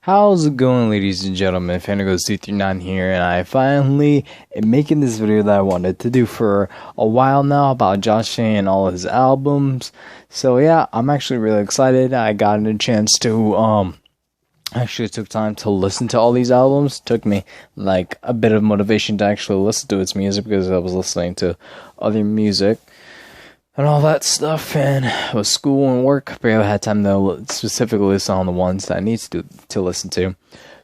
How's it going, ladies and gentlemen? Fanago239 here, and I finally am making this video that I wanted to do for a while now about Josh and all his albums. So yeah, I'm actually really excited. I got a chance to actually took time to listen to all these albums. Took me like a bit of motivation to actually listen to its music because I was listening to other music and all that stuff, and with school and work, barely had time to specifically listen on the ones that I need to listen to.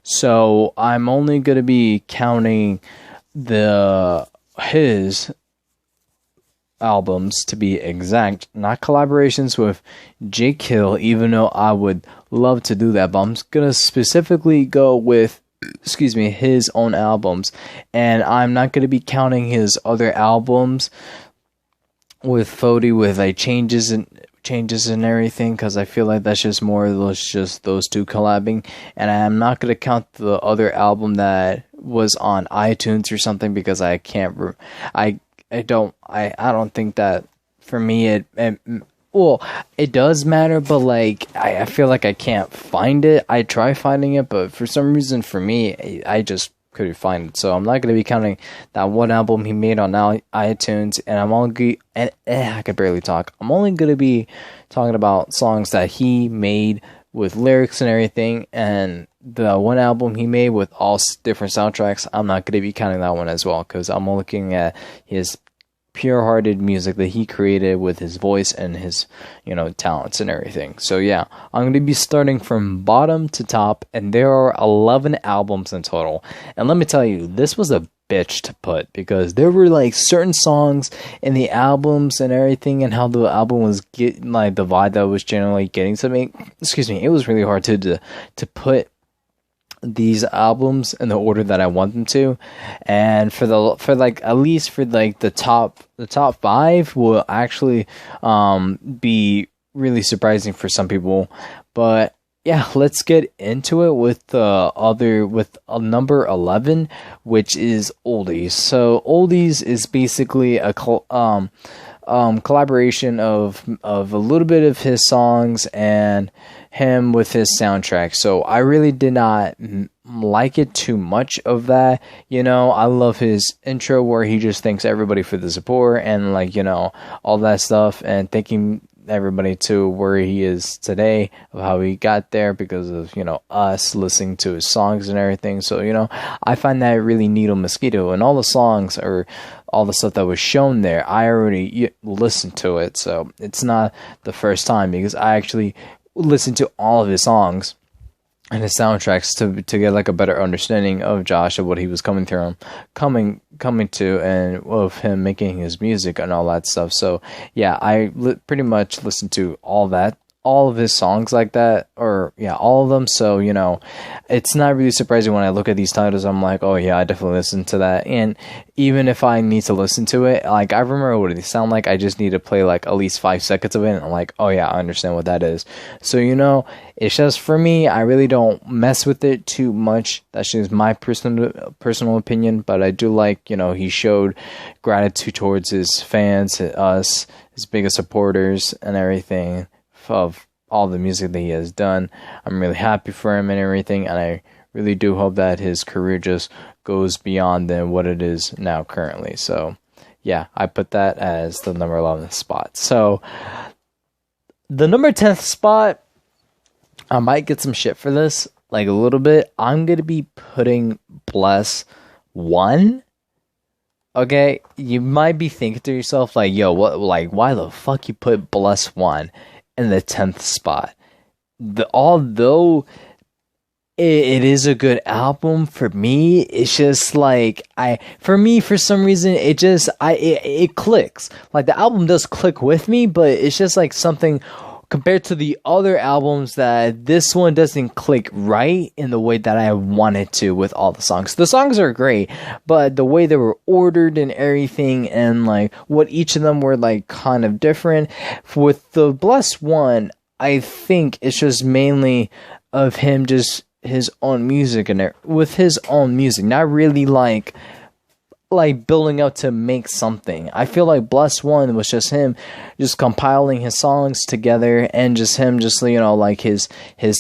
So I'm only going to be counting his albums to be exact, not collaborations with J. Kill, even though I would love to do that, but I'm going to specifically go with his own albums, and I'm not going to be counting his other albums with Fody with like changes and everything, because I feel like that's just more of those two collabing, and I'm not gonna count the other album that was on iTunes or something because I can't. I don't think that for me it does matter, but like I feel like I can't find it. I try finding it, but for some reason for me I just couldn't find it. So I'm not going to be counting that one album he made on iTunes, and I could barely talk. I'm only going to be talking about songs that he made with lyrics and everything, and the one album he made with all different soundtracks, I'm not going to be counting that one as well, because I'm looking at his pure-hearted music that he created with his voice and his, talents and everything. So yeah, I'm going to be starting from bottom to top, and there are 11 albums in total. And let me tell you, this was a bitch to put, because there were like certain songs in the albums and everything, and how the album was getting like the vibe that was generally getting to me. It was really hard to put these albums in the order that I want them to, and at least for the top 5 will actually be really surprising for some people. But yeah, let's get into it with number 11, which is Oldies. So Oldies is basically a collaboration of a little bit of his songs and him with his soundtrack. So I really did not like it too much of that. I love his intro where he just thanks everybody for the support and all that stuff, and thanking everybody to where he is today, of how he got there because of us listening to his songs and everything. So I find that really needle mosquito, and all the songs or all the stuff that was shown there, I already listened to it, so it's not the first time, because I actually listened to all of his songs and his soundtracks to get like a better understanding of Josh, of what he was coming to, and of him making his music and all that stuff. So yeah, I pretty much listened to all of his songs like that, or yeah, all of them. So it's not really surprising when I look at these titles. I'm like, oh yeah, I definitely listened to that. And even if I need to listen to it, like I remember what they sound like, I just need to play like at least 5 seconds of it, and I'm like, oh yeah, I understand what that is. So it's just, for me, I really don't mess with it too much. That's just my personal opinion. But I do like, he showed gratitude towards his fans, us, his biggest supporters and everything, of all the music that he has done. I'm really happy for him and everything, and I really do hope that his career just goes beyond than what it is now currently. So yeah, I put that as the number 11th spot. So the number 10th spot, I might get some shit for this, like a little bit. I'm gonna be putting Bless 1. Okay, you might be thinking to yourself like, yo, what, like, why the fuck you put Bless 1 in the 10th spot? Although it is a good album, for me, it's just like, for some reason, it clicks. Like, the album does click with me, but it's just like something compared to the other albums that this one doesn't click right in the way that I wanted to with all the songs. The songs are great, but the way they were ordered and everything, and like what each of them were like kind of different. With the Blessed one, I think it's just mainly of him, just his own music, and with his own music, not really like like building up to make something. I feel like Bless One was just him just compiling his songs together, and just him just, you know, like his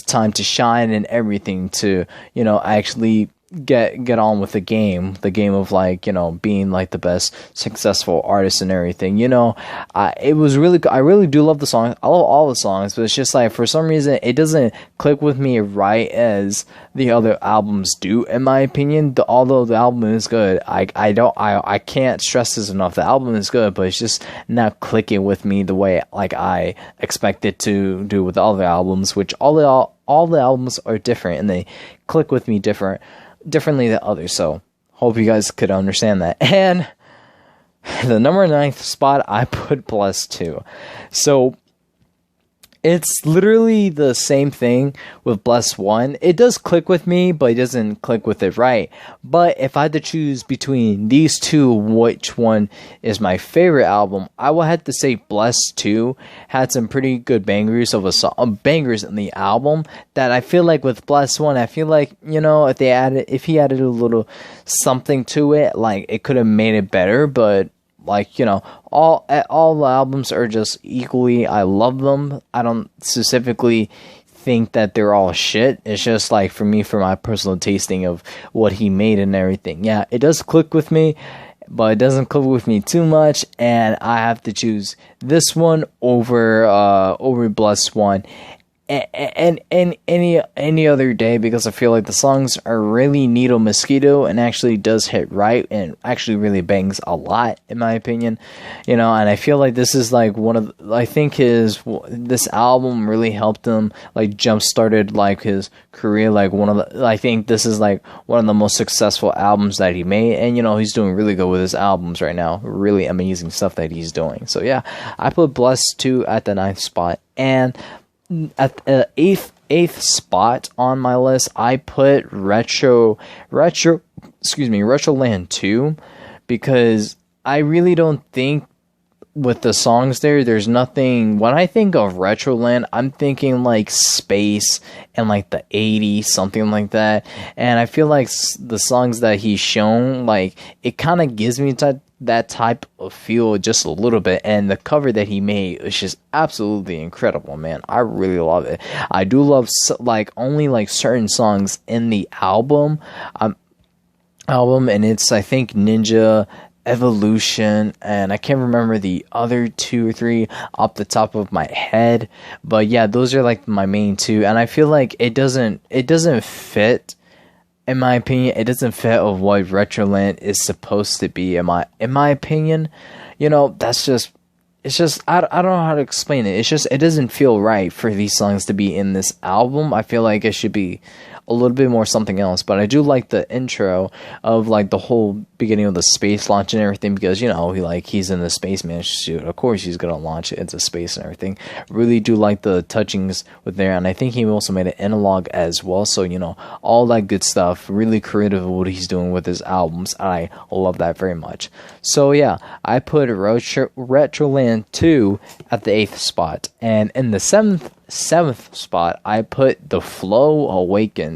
time to shine and everything, to, you know, actually get on with the game of, like, you know, being like the best successful artist and everything, you know. I really do love the song. I love all the songs, but it's just like, for some reason, it doesn't click with me right as the other albums do, in my opinion. Although the album is good, I can't stress this enough. The album is good, but it's just not clicking with me the way like I expect it to do with all the albums, which all the albums are different, and they click with me differently than others. So hope you guys could understand that. And the number 9th spot, I put Bless 2. So it's literally the same thing with Bless 1. It does click with me, but it doesn't click with it right. But if I had to choose between these two, which one is my favorite album, I would have to say Bless 2 had some pretty good bangers bangers in the album, that I feel like with Bless 1, I feel like, you know, if he added a little something to it, like, it could have made it better. But, like, you know, all the albums are just equally, I love them. I don't specifically think that they're all shit. It's just like, for me, for my personal tasting of what he made and everything. Yeah, it does click with me, but it doesn't click with me too much, and I have to choose this one over Bless 1 and any other day, because I feel like the songs are really needle mosquito, and actually does hit right, and actually really bangs a lot, in my opinion, you know. And I feel like this is like this album really helped him, like, jump started like his career, like I think this is like one of the most successful albums that he made, and, you know, he's doing really good with his albums right now. Really amazing stuff that he's doing. So yeah, I put Bless 2 at the 9th spot. And at the eighth spot on my list, I put Retroland 2, because I really don't think with the songs there's nothing. When I think of Retroland, I'm thinking like space and like the 80s, something like that. And I feel like the songs that he's shown, like, it kind of gives me that type of feel just a little bit. And the cover that he made is just absolutely incredible, man. I really love it. I do love like only like certain songs in the album, and it's, I think, Ninja, Evolution, and I can't remember the other 2 or 3 off the top of my head, but yeah, those are like my main 2. And I feel like it doesn't fit, in my opinion. It doesn't fit of what Retroland is supposed to be, in my opinion. You know, it's just I don't know how to explain it. It's just, it doesn't feel right for these songs to be in this album. I feel like it should be a little bit more something else. But I do like the intro of like the whole beginning of the space launch and everything, because, you know, he's in the spaceman suit. Of course he's gonna launch it into space and everything. Really do like the touchings with there, and I think he also made an analog as well. So, you know, all that good stuff. Really creative what he's doing with his albums. I love that very much. So yeah, I put Retroland 2 at the 8th spot, and in the 7th spot, I put The Flow Awakens.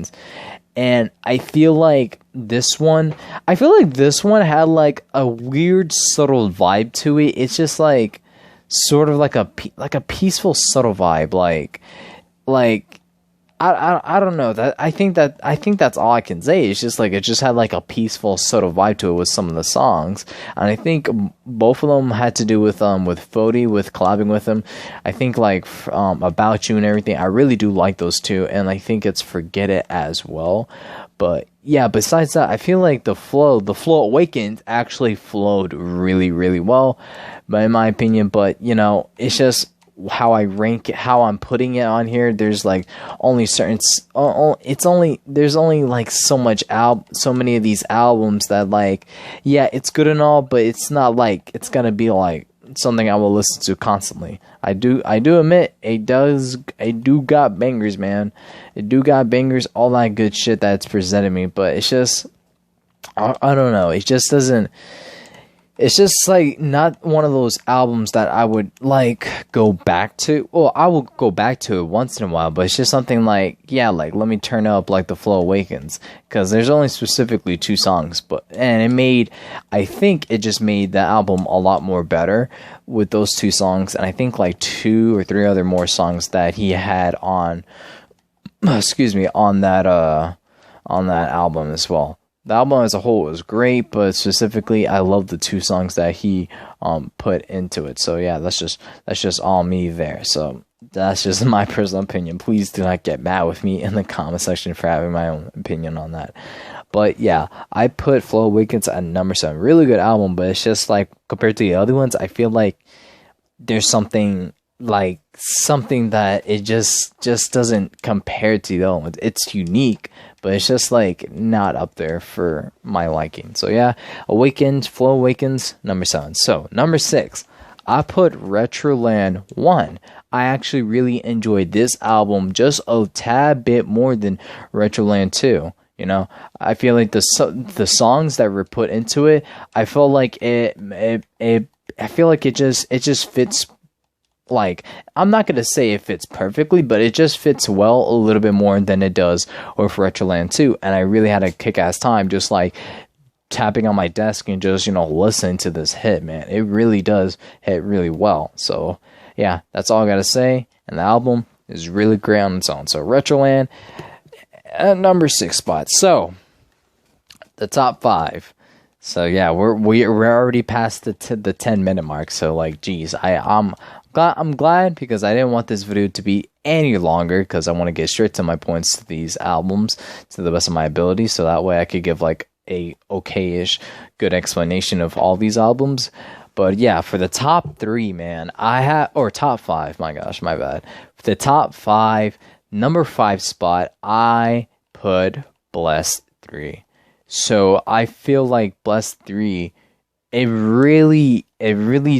And I feel like this one had like a weird subtle vibe to it. It's just like sort of like a peaceful subtle vibe, like I don't know. I think that's all I can say. It's just like, it just had like a peaceful sort of vibe to it with some of the songs, and I think both of them had to do with Fody, with collabing with him. I think like About You and everything. I really do like those two, and I think it's Forget It as well. But yeah, besides that, I feel like the Flow Awakens actually flowed really, really well, but in my opinion. But, you know, it's just how I rank it, how I'm putting it on here. There's like only certain, there's only like so many of these albums that, like, yeah, it's good and all, but it's not like it's gonna be like something I will listen to constantly. I do admit it do got bangers, man. It do got bangers, all that good shit that's presented me, but it's just, I don't know, it just doesn't, it's just like not one of those albums that I would like go back to. Well, I will go back to it once in a while, but it's just something like, yeah, like let me turn up like The Flow Awakens, because there's only specifically 2 songs, I think it just made the album a lot more better with those 2 songs, and I think like 2 or 3 other more songs that he had on, excuse me, on that album as well. The album as a whole was great, but specifically, I love the 2 songs that he put into it. So yeah, that's just all me there. So that's just my personal opinion. Please do not get mad with me in the comment section for having my own opinion on that. But yeah, I put Flow Awakens at number 7. Really good album, but it's just like compared to the other ones, I feel like there's something that it just doesn't compare to the other ones. It's unique, but it's just like not up there for my liking. So yeah, Flow Awakens, number 7. So number 6, I put Retroland 1. I actually really enjoyed this album just a tad bit more than Retroland 2. You know, I feel like the songs that were put into it, I feel like it just fits. Like, I'm not going to say it fits perfectly, but it just fits well a little bit more than it does with Retroland 2. And I really had a kick-ass time just like tapping on my desk and just, listening to this hit, man. It really does hit really well. So, yeah, that's all I got to say. And the album is really great on its own. So, Retroland at number 6 spot. So, the top 5. So, yeah, we're already past the 10-minute mark. So, like, geez, I'm glad because I didn't want this video to be any longer because I want to get straight to my points to these albums to the best of my ability, so that way I could give like a okay-ish good explanation of all these albums. But yeah, for the top 3, man, top 5, my gosh, my bad. For the top 5, number 5 spot, I put Blessed 3. So I feel like Blessed 3, it really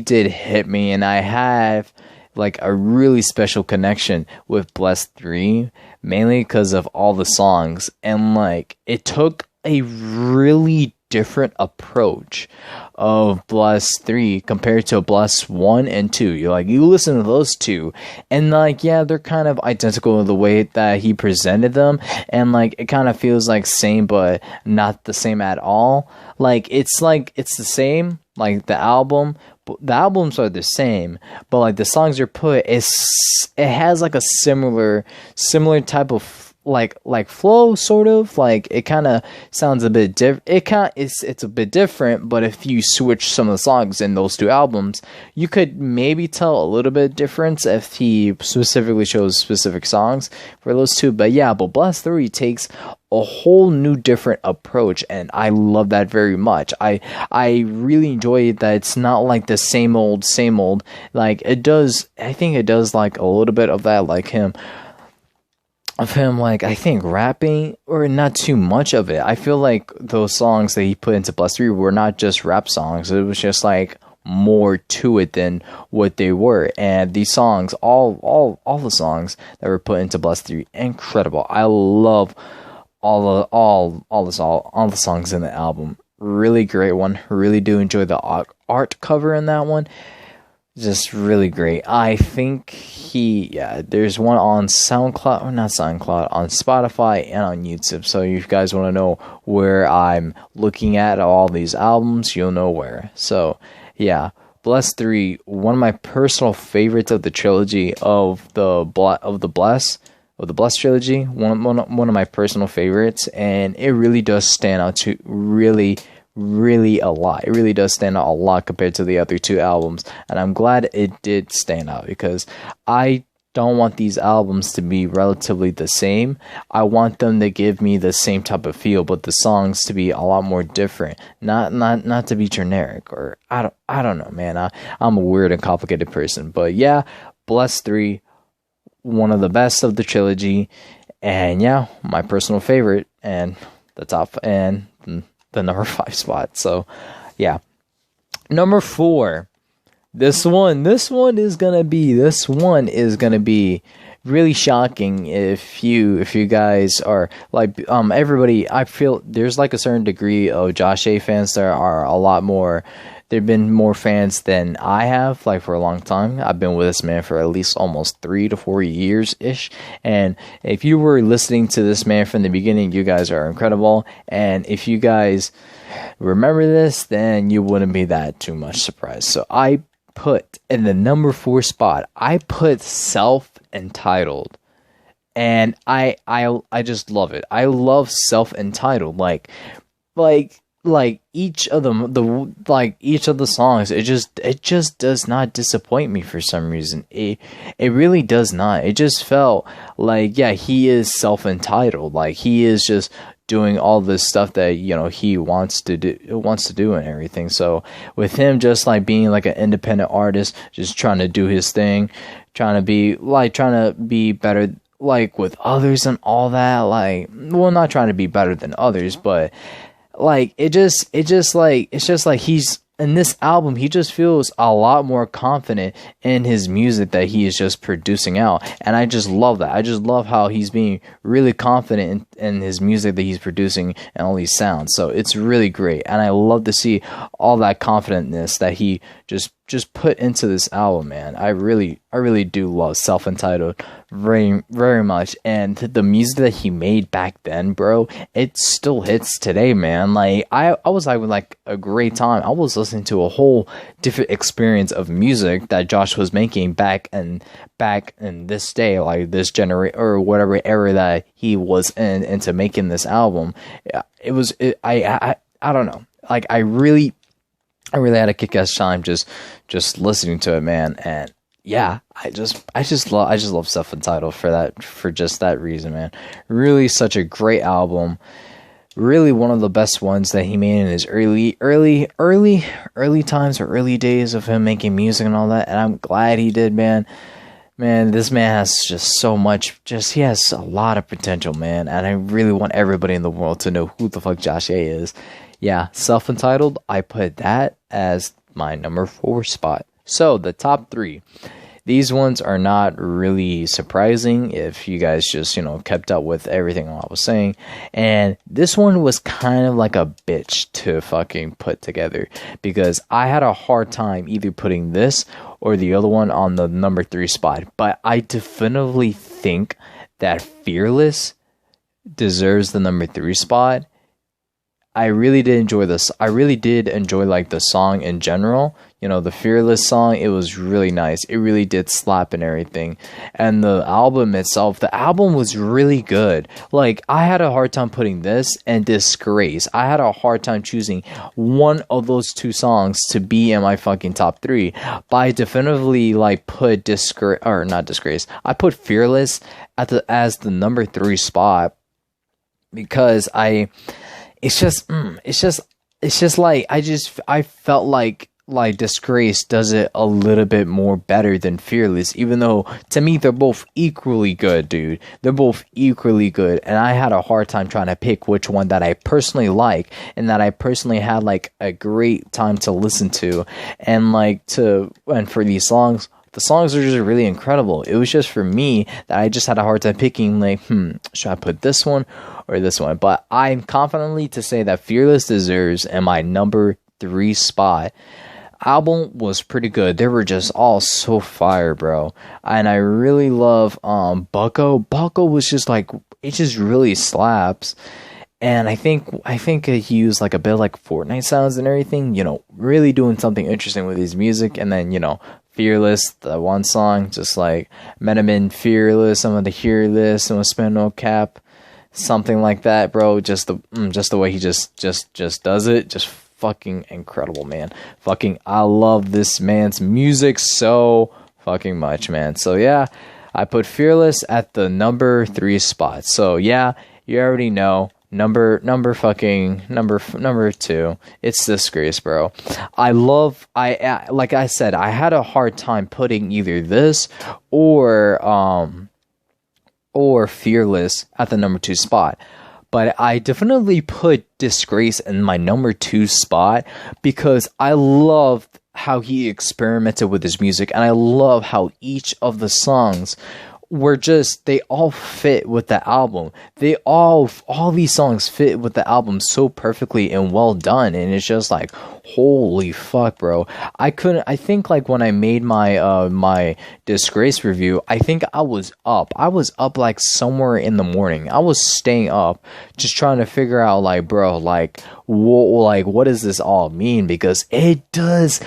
did hit me, and I have like a really special connection with Blessed 3, mainly because of all the songs, and like it took a really different approach of Blessed 3 compared to Blessed 1 and 2. You listen to those 2, and like, yeah, they're kind of identical in the way that he presented them, and like it kind of feels like same but not the same at all. It's the same, like the albums are the same, but like the songs are put, it has like a similar type of like flow, sort of. Like it kind of sounds a bit different. It's a bit different, but if you switch some of the songs in those 2 albums, you could maybe tell a little bit difference if he specifically chose specific songs for those 2. But yeah, but Blessed 3 takes a whole new different approach, and I love that very much. I really enjoy that it's not like the same old, like it does. I think it does like a little bit of that, like him, like I think rapping, or not too much of it. I feel like those songs that he put into Blessed 3 were not just rap songs. It was just like more to it than what they were. And these songs, all the songs that were put into Blessed 3, incredible. I love all the songs in the album. Really great one. Really do enjoy the art cover in that one. Just really great. I think there's one on SoundCloud, or not SoundCloud, on Spotify and on YouTube. So if you guys want to know where I'm looking at all these albums, you'll know where. So yeah, Blessed 3, one of my personal favorites of the trilogy of the Blessed trilogy. One of my personal favorites, and it really does stand out to really a lot. It really does stand out a lot compared to the other 2 albums, and I'm glad it did stand out, because I don't want these albums to be relatively the same. I want them to give me the same type of feel, but the songs to be a lot more different, not to be generic, or I don't know, man. I'm a weird and complicated person. But yeah, Blessed 3, one of the best of the trilogy, and yeah, my personal favorite, and the top, and the number 5 spot. So yeah, number 4, this one is gonna be really shocking if you guys are like everybody. I feel there's like a certain degree of Josh A fans that are a lot more There've been more fans than I have, like, for a long time. I've been with this man for at least almost 3 to 4 years ish. And if you were listening to this man from the beginning, you guys are incredible. And if you guys remember this, then you wouldn't be that too much surprised. So I put in the number 4 spot, I put Self-Entitled. And I just love it. I love Self-Entitled. Like each of them, each of the songs, it just does not disappoint me for some reason. It really does not. It just felt like, yeah, he is self-entitled. Like, he is just doing all this stuff that, you know, he wants to do and everything. So with him just like being like an independent artist, just trying to do his thing, trying to be better, like, with others and all that, like, well, not trying to be better than others, but like, it's just like he's in this album, he just feels a lot more confident in his music that he is just producing out. And I just love that. I just love how he's being really confident in his music that he's producing and all these sounds. So it's really great. And I love to see all that confidentness that he just put into this album, man. I really do love Self-Entitled very, very much. And the music that he made back then, bro, it still hits today, man. Like, I was having like a great time. I was listening to a whole different experience of music that Josh was making back in this day, like this generation or whatever era that he was into making this album. I don't know. Like, I really had a kick-ass time just listening to it, man. And yeah, I just love Self-Entitled for just that reason, man. Really such a great album. Really one of the best ones that he made in his early times or early days of him making music and all that. And I'm glad he did, man. Man, this man has just so much, he has a lot of potential, man. And I really want everybody in the world to know who the fuck Josh A is. Yeah, Self-Entitled, I put that as my number 4 spot. So, the top 3. These ones are not really surprising if you guys just, you know, kept up with everything I was saying. And this one was kind of like a bitch to fucking put together, because I had a hard time either putting this or the other one on the number 3 spot. But I definitively think that Fearless deserves the number 3 spot. I really did enjoy this. I really did enjoy like the song in general. You know, the Fearless song, it was really nice. It really did slap and everything. And the album itself, the album was really good. Like, I had a hard time putting this and Disgrace. I had a hard time choosing one of those 2 songs to be in my fucking top 3. But I definitively like put I put Fearless as the number 3 spot, because it's just like I felt like Disgrace does it a little bit more better than Fearless, even though to me they're both equally good, dude. They're both equally good, and I had a hard time trying to pick which one that I personally like and that I personally had like a great time to listen to, and for these songs. The songs are just really incredible. It was just for me that I just had a hard time picking, like, should I put this one or this one? But I'm confidently to say that Fearless deserves in my number 3 spot. Album was pretty good. They were just all so fire, bro. And I really love Bucko. Bucko was just like, it just really slaps. And I think he used like a bit like Fortnite sounds and everything, you know, really doing something interesting with his music. And then, you know, Fearless, the one song, just like Metamin Fearless, I'm gonna hear this, I'm gonna spend no cap, something like that, bro. Just the way he just does it, just fucking incredible, man. I love this man's music so fucking much, man. So yeah, I put Fearless at the number 3 spot. So yeah, you already know. Number 2, it's Disgrace, bro. Like I said, I had a hard time putting either this or Fearless at the number 2 spot. But I definitely put Disgrace in my number 2 spot because I loved how he experimented with his music, and I love how each of the songs were just, they all fit with the album. All these songs fit with the album so perfectly and well done, and it's just like, holy fuck, bro. I think like when I made my my Disgrace review, I think I was up like somewhere in the morning. I was staying up just trying to figure out like, bro, like what does this all mean, because it does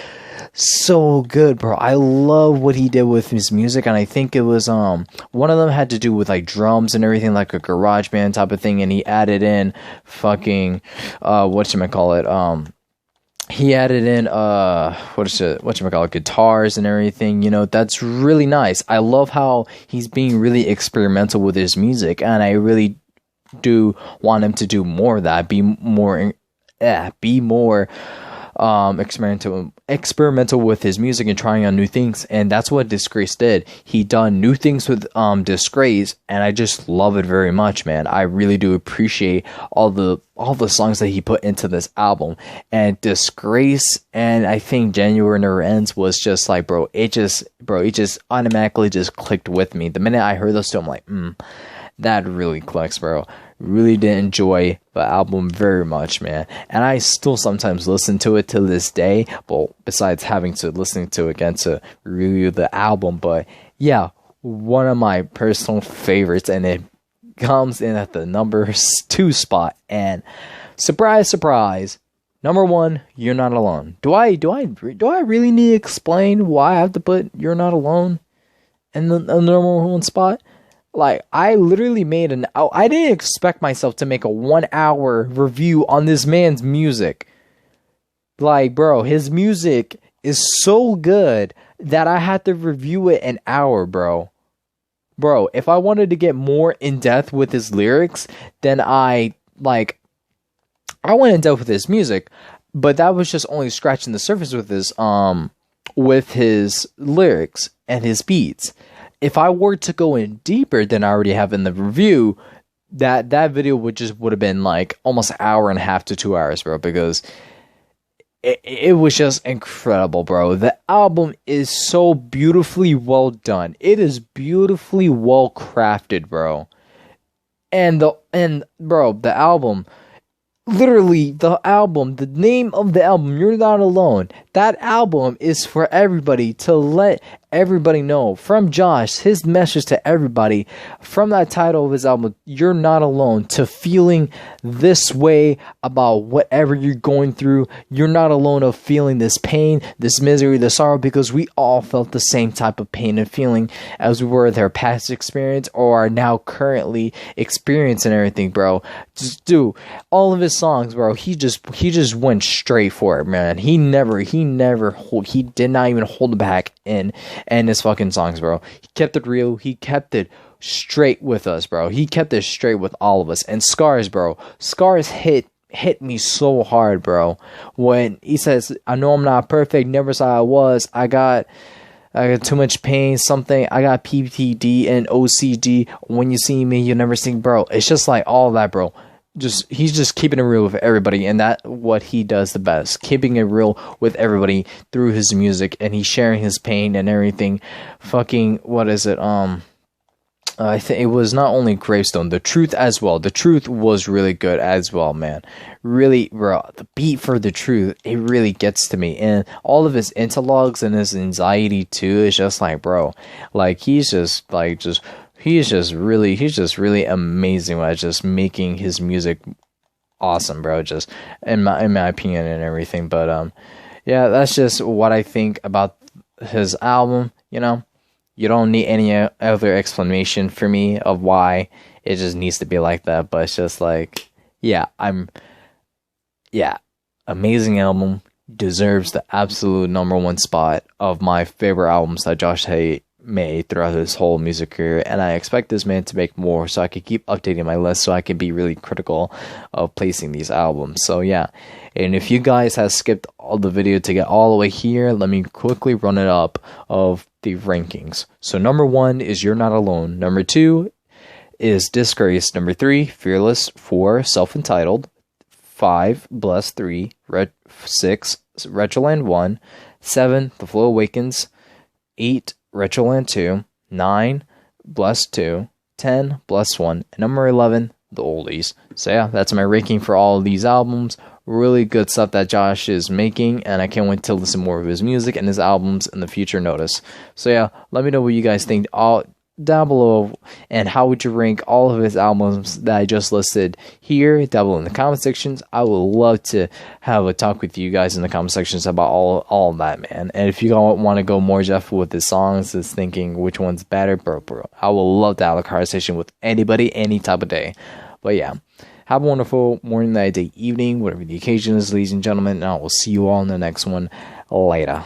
so good, bro. I love what he did with his music, and I think it was one of them had to do with like drums and everything, like a garage band type of thing, and he added in fucking whatchamacallit, he added in guitars and everything, you know. That's really nice. I love how he's being really experimental with his music, and I really do want him to do more of that, be more experimental with his music and trying on new things. And that's what Disgrace did. He done new things with Disgrace, and I just love it very much, man. I really do appreciate all the songs that he put into this album. And Disgrace, and I think January Never Ends was just like, bro, it just automatically just clicked with me. The minute I heard those two, I'm like, that really clicks, bro. Really did enjoy the album very much, man. And I still sometimes listen to it to this day. Well, besides having to listen to it again to review the album. But yeah, one of my personal favorites, and it comes in at the number 2 spot. And surprise, surprise, number 1, You're Not Alone. Do I really need to explain why I have to put You're Not Alone in the number 1 spot? Like, I literally made I didn't expect myself to make a 1-hour review on this man's music. Like, bro, his music is so good that I had to review it an hour, bro. Bro, if I wanted to get more in depth with his lyrics, then I went in depth with his music, but that was just only scratching the surface with his lyrics and his beats. If I were to go in deeper than I already have in the review, that video would have been like almost an hour and a half to 2 hours, bro, because it was just incredible, bro. The album is so beautifully well done. It is beautifully well crafted, bro. And the album, literally the name of the album, You're Not Alone. That album is for everybody, to let everybody know, from Josh, his message to everybody, from that title of his album, You're Not Alone, to feeling this way about whatever you're going through. You're not alone of feeling this pain, this misery, this sorrow, because we all felt the same type of pain and feeling as we were with our past experience or are now currently experiencing everything, bro. Just do all of his songs, bro. He just went straight for it, man. He did not even hold back in his fucking songs, bro. He kept it real. He kept it straight with us, bro. He kept it straight with all of us. And Scars, bro. Scars hit me so hard, bro. When he says, I know I'm not perfect, never saw I was. I got too much pain, something. I got PTD and OCD. When you see me, you never see, bro. It's just like all that, bro. He's just keeping it real with everybody, and that's what he does the best, keeping it real with everybody through his music, and he's sharing his pain and everything. Fucking, what is it? I think it was not only Gravestone, The Truth as well. The Truth was really good as well, man. Really, bro, the beat for The Truth, it really gets to me. And all of his interlogs and his anxiety too is just like, bro, like he's just really amazing at just making his music awesome, bro. Just in my opinion and everything. But yeah, that's just what I think about his album. You know, you don't need any other explanation for me of why it just needs to be like that. But it's just like, amazing album, deserves the absolute number 1 spot of my favorite albums that Josh Hay made throughout his whole music career, and I expect this man to make more so I could keep updating my list, so I can be really critical of placing these albums. So yeah, and if you guys have skipped all the video to get all the way here, let me quickly run it up of the rankings. So number 1 is You're Not Alone, number 2 is Disgrace, number 3 Fearless, 4 Self-Entitled, 5 Blessed, 3 6 Retroland 1, 7 The Flow Awakens, 8 Retroland 2, 9 Blessed 2, 10, Blessed 1, and number 11, The Oldies. So yeah, that's my ranking for all of these albums. Really good stuff that Josh is making, and I can't wait to listen more of his music and his albums in the future. Notice. So yeah, let me know what you guys think all down below, and how would you rank all of his albums that I just listed here down below in the comment sections. I would love to have a talk with you guys in the comment sections about all of that, man. And if you don't want to go more Jeff with his songs, is thinking which one's better, bro, I would love to have a conversation with anybody any type of day. But yeah, have a wonderful morning, night, day, evening, whatever the occasion is, ladies and gentlemen, and I will see you all in the next one. Later.